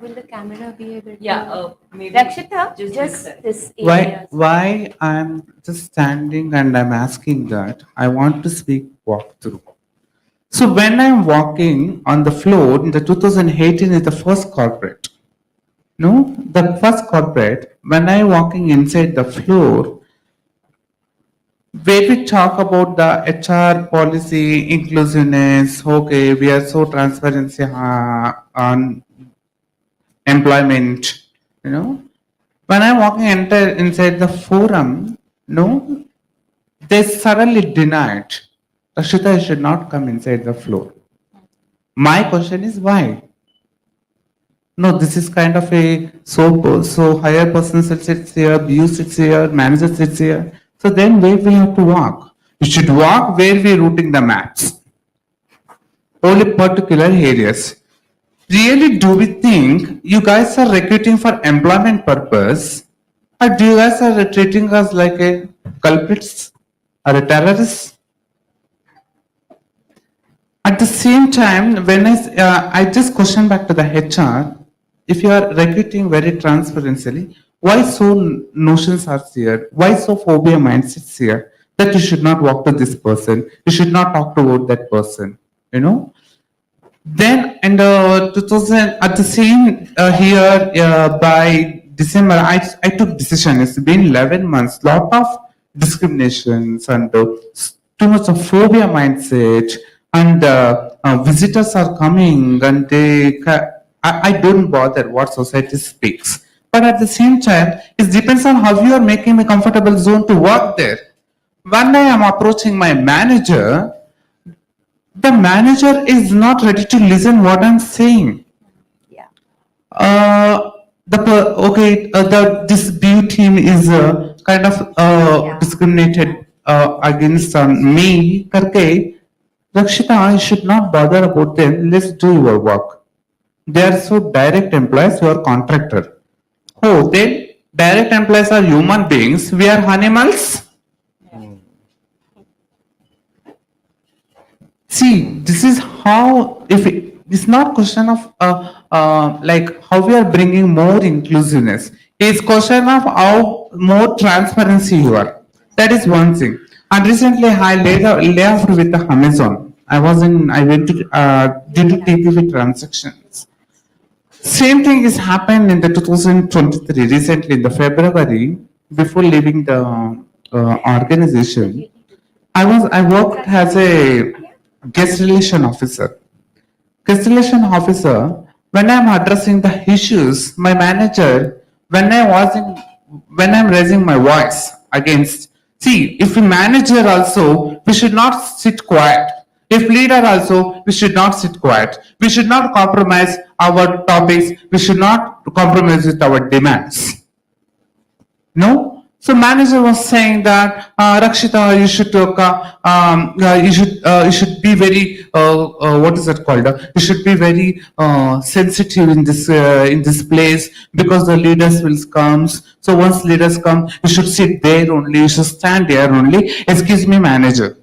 Will the camera be able to? Yeah, maybe Rakshita, just just this side. this Why area. why I'm just standing and I'm asking that I want to speak walkthrough. So when I'm walking on the floor in the 2018 is the first corporate. No, the first corporate, when I walking inside the floor, where we talk about the HR policy, inclusiveness, okay, we are so transparency on employment, You know, when I'm walking inside the forum, no, they suddenly denied. Rashita, you should not come inside the floor. My question is why? No, this is kind of a so higher person sits here, BU sits here, manager sits here. So then where we have to walk? We should walk where we're routing the maps. Only particular areas. Really, do we think you guys are recruiting for employment purpose, or do you guys are treating us like a culprits or a terrorists? At the same time, when I just question back to the HR, if you are recruiting very transparently, why so notions are here? Why so phobia mindsets here? That you should not walk to this person, you should not talk to that person, you know? Then in the 2000 at the same here by December, I took decision. It's been 11 months. Lot of discriminations and too much of phobia mindset, and visitors are coming and I don't bother what society speaks. But at the same time, it depends on how you are making a comfortable zone to work there. When I am approaching my manager, the manager is not ready to listen what I'm saying. Yeah. This BU team is kind of discriminated against me. Karke, Rakshita, you should not bother about them. Let's do your work. They are so direct employees. You are contractor. Oh, then direct employees are human beings. We are animals. See, this is how, if it's not question of like how we are bringing more inclusiveness. It's question of how more transparency you are. That is one thing. And recently I laid off with the Amazon. I went to due to TPV transactions. Same thing is happened in the 2023 recently in the February before leaving the organization. I worked as a guest relation officer. Guest relation officer, when I'm addressing the issues, my manager, when I'm raising my voice against, see, if a manager also, we should not sit quiet. If leader also, we should not sit quiet. We should not compromise our topics. We should not compromise with our demands. No. So manager was saying that Rakshita, you should be very what is it called? You should be very sensitive in this place because the leaders will come. So once leaders come, you should sit there only. You should stand there only. Excuse me, manager.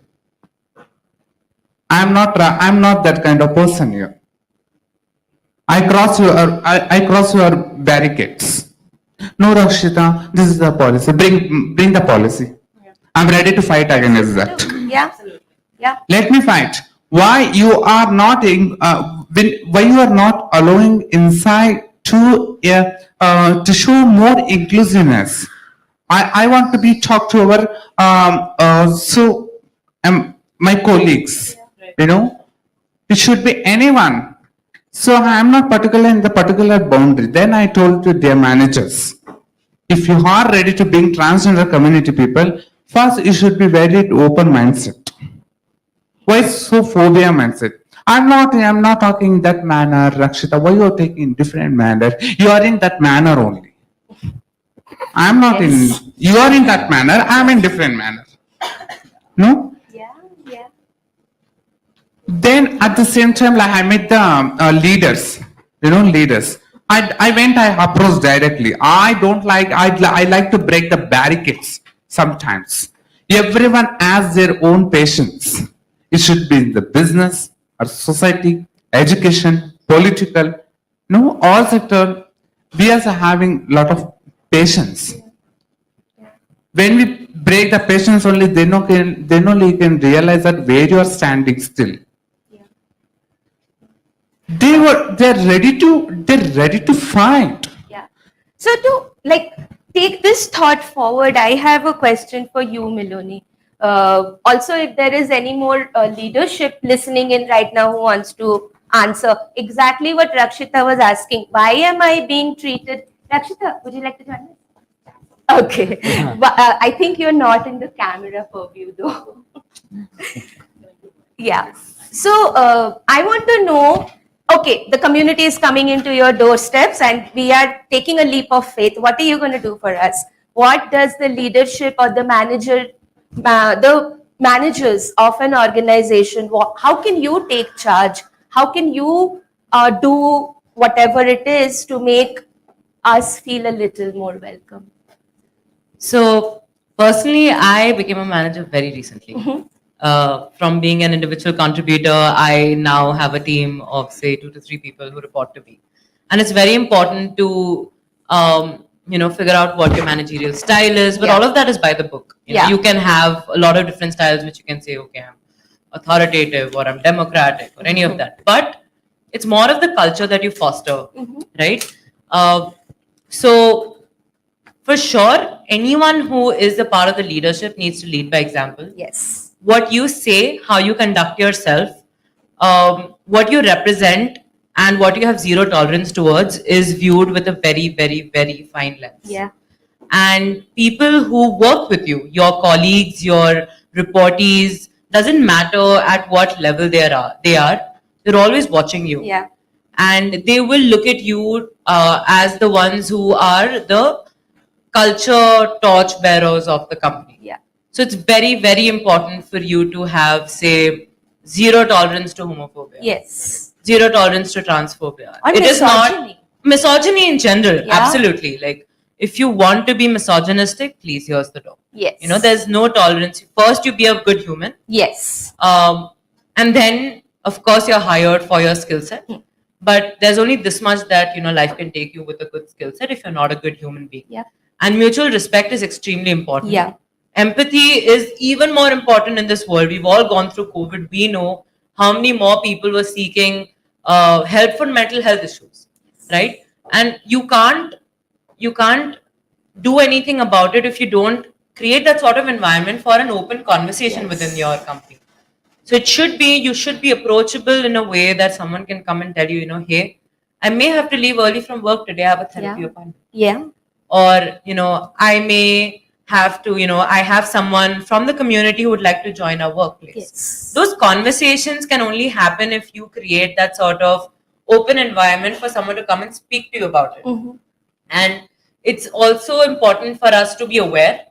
I'm not that kind of person here. I cross your barricades. No, Rakshita, this is the policy. Bring the policy. I'm ready to fight against that. Yeah. Yeah. Let me fight. Why you are not why you are not allowing inside to show more inclusiveness? I want to be talked to our my colleagues. You know, it should be anyone. So I am not particular in the particular boundary. Then I told to their managers, if you are ready to bring transgender community people, first you should be very open mindset. Why so phobia mindset? I'm not talking that manner, Rakshita. Why you are taking different manner? You are in that manner only. I'm not in. You are in that manner. I'm in different manner. No. Yeah. Yeah. Then at the same time, like I met the leaders, leaders. I approached directly. I like to break the barricades sometimes. Everyone has their own patience. It should be in the business or society, education, political, all sector. We are having lot of patience. When we break the patience only, then only you can realize that where you are standing still. They're ready to fight. Yeah. So to take this thought forward, I have a question for you, Miloni. Also, if there is any more leadership listening in right now who wants to answer exactly what Rakshita was asking, why am I being treated Rakshita, would you like to join us? Okay, but I think you're not in the camera purview though. Yeah. So I want to know. Okay, the community is coming into your doorsteps, and we are taking a leap of faith. What are you going to do for us? What does the leadership or the managers of an organization? How can you take charge? How can you do whatever it is to make us feel a little more welcome? So personally, I became a manager very recently. From being an individual contributor, I now have a team of say 2 to 3 people who report to me, and it's very important to figure out what your managerial style is. But Yeah. all of that is by the book. Yeah. You can have a lot of different styles, which you can say, okay, I'm authoritative or I'm democratic or any of that. But it's more of the culture that you foster, right? So for sure, anyone who is a part of the leadership needs to lead by example. Yes. What you say, how you conduct yourself, what you represent, and what you have zero tolerance towards is viewed with a very, very, very fine lens. Yeah. And people who work with you, your colleagues, your reportees, doesn't matter at what level they're always watching you. Yeah. And they will look at you as the ones who are the culture torch bearers of the company. Yeah. So it's very, very important for you to have, say, zero tolerance to homophobia. Yes. Zero tolerance to transphobia. Or It is not misogyny. misogyny in general. Yeah. Absolutely. Like, if you want to be misogynistic, please, here's the door. Yes. There's no tolerance. First, you be a good human. Yes. And then, of course, you're hired for your skill set. But there's only this much that, life can take you with a good skill set if you're not a good human being. Yeah. And mutual respect is extremely important. Yeah. Empathy is even more important in this world. We've all gone through COVID. We know how many more people were seeking help for mental health issues, right? And you can't do anything about it if you don't create that sort of environment for an open conversation Yes. within your company. So you should be approachable in a way that someone can come and tell you, hey, I may have to leave early from work today. I have a therapy appointment. Yeah. Or, I may have to, I have someone from the community who would like to join our workplace. Yes. Those conversations can only happen if you create that sort of open environment for someone to come and speak to you about it. And it's also important for us to be aware,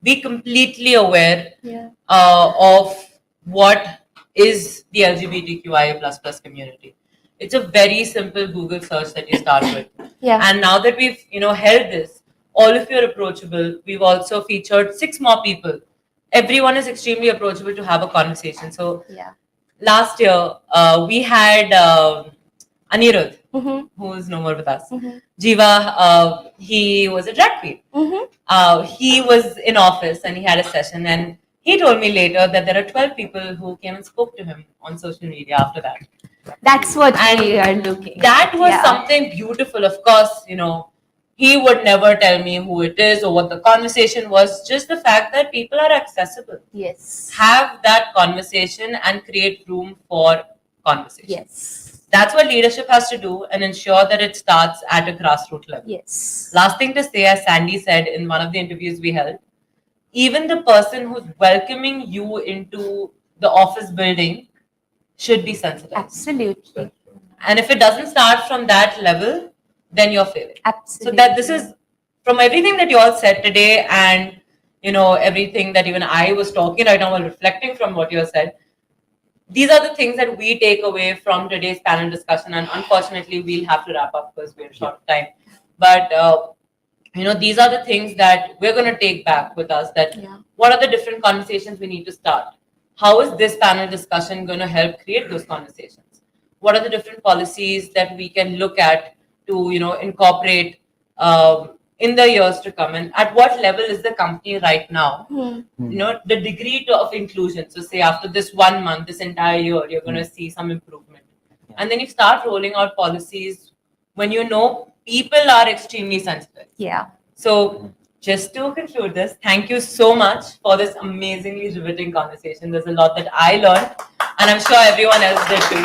be completely aware Yeah. of what is the LGBTQIA++ community. It's a very simple Google search that you start with. Yeah. And now that we've, held this, all of you are approachable. We've also featured 6 more people. Everyone is extremely approachable to have a conversation. So Yeah. last year, we had Anirudh, who is no more with us. Jiva, he was a drag queen. He was in office and he had a session, and he told me later that there are 12 people who came and spoke to him on social media after that. That's what And we are looking. That was Yeah. something beautiful. Of course, he would never tell me who it is or what the conversation was. Just the fact that people are accessible. Yes. Have that conversation and create room for conversation. Yes. That's what leadership has to do, and ensure that it starts at a grassroots level. Yes. Last thing to say, as Sandy said in one of the interviews we held, even the person who's welcoming you into the office building should be sensitive. Absolutely. And if it doesn't start from that level, then you're failing. Absolutely. So that this is from everything that you all said today, and everything that even I was talking right now while reflecting from what you have said. These are the things that we take away from today's panel discussion, and unfortunately, we'll have to wrap up because we're short of time. But these are the things that we're going to take back with us. That what are the different conversations we need to start? How is this panel discussion going to help create those conversations? What are the different policies that we can look at to incorporate in the years to come? And at what level is the company right now? The degree of inclusion. So say after this 1 month, this entire year, you're going to see some improvement. And then you start rolling out policies when people are extremely sensitive. Yeah. So just to conclude this, thank you so much for this amazingly riveting conversation. There's a lot that I learned, and I'm sure everyone else did too.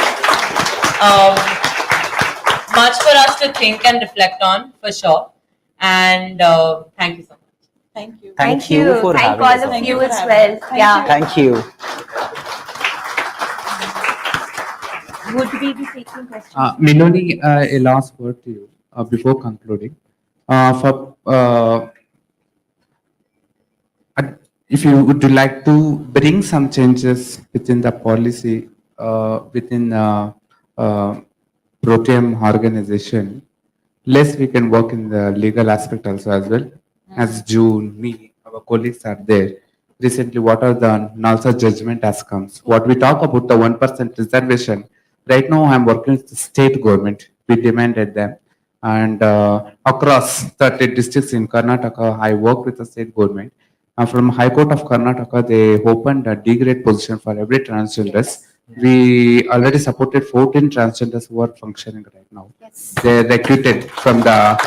much for us to think and reflect on, for sure. And thank you so much. Thank you. Thank you for Thank having all us of on. you for as having well. us. Thank Yeah. you. Thank you. Would we be taking questions? Miloni, a last word to you before concluding. If you would like to bring some changes within the policy within Protium organization, less we can work in the legal aspect also as well. As June, me, our colleagues are there. Recently, what are done, NALSA judgment has come. What we talk about the 1% reservation, right now I'm working with the state government. We demanded them. And across 30 districts in Karnataka, I work with the state government. From High Court of Karnataka, they opened a D-grade position for every transgenders. We already supported 14 transgenders who are functioning right now. Yes. They recruited from the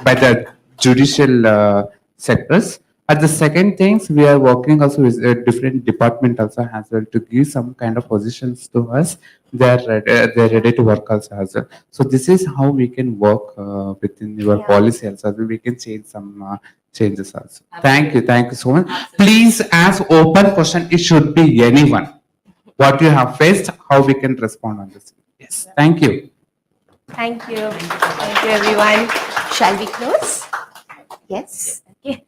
by the judicial sectors. At the second things, we are working also with a different department also as well to give some kind of positions to us. They're ready to work also as well. So this is how we can work within your Yeah. policy also. We can change some changes also. Thank you so much. Please ask open question. It should be anyone. What you have faced, how we can respond on this. Yes. Thank you. Thank you. Thank you, everyone. Shall we close? Yes.